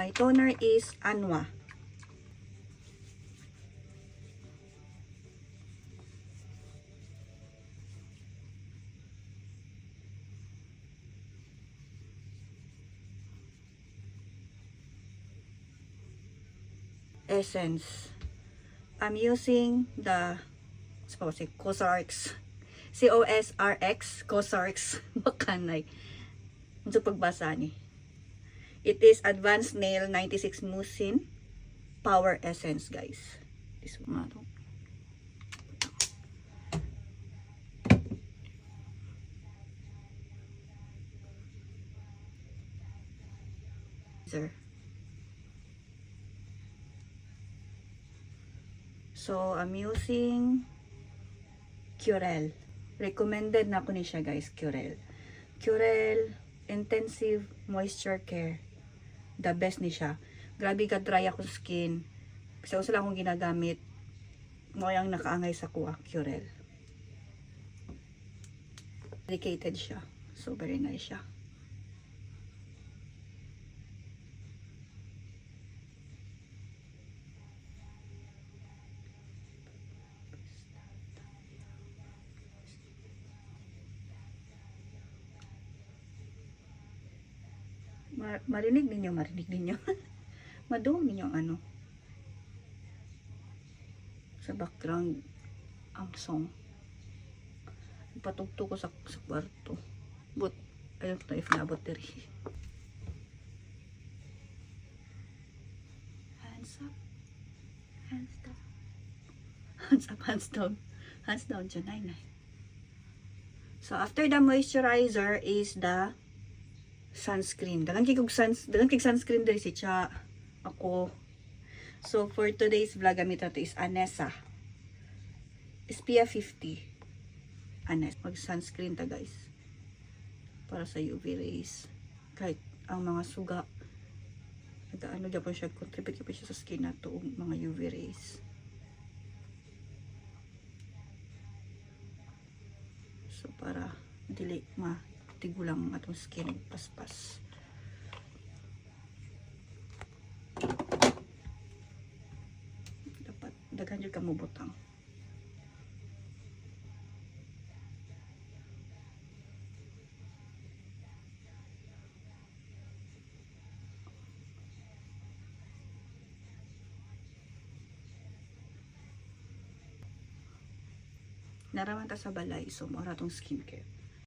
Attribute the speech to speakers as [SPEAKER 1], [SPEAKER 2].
[SPEAKER 1] My toner is Anwa. Essence. I'm using the COSRX. COSRX. COSRX. Makanay. Ano pagbasa ni? It is Advanced Nail 96 Musin Power Essence, guys. This one. So, I'm using Curel. Recommended na ko ni siya, guys, Curel. Curel Intensive Moisture Care. The best ni siya. Grabe ka dry ako skin. Kasi usa lang akong ginagamit. Mo yang nakaangay sa kuha, Curel. Dedicated siya. So, very nice siya. Marinig ninyo. Maduong ninyo ang ano. Sa background, ang song. Patugtog ko sa kwarto. But, I don't know if naabot diri. Hands up. Hands down. Hands up, hands down. Hands down, dyan, nay. So, after the moisturizer is the sunscreen. Dagang kig sunscreen diri si Cha. Ako. So, for today's vlog, gamit nato is Anessa. SPF 50. Anessa. Mag-sunscreen ta, guys. Para sa UV rays. Kahit ang mga suga, nag-ano gyapon siya, contribute gyapon siya sa skin nato mga UV rays. So, para dili matigulang atong skin paspas. Dapat daghan jud ka mo butang. Naraman ta sa balay, so mora tong skincare.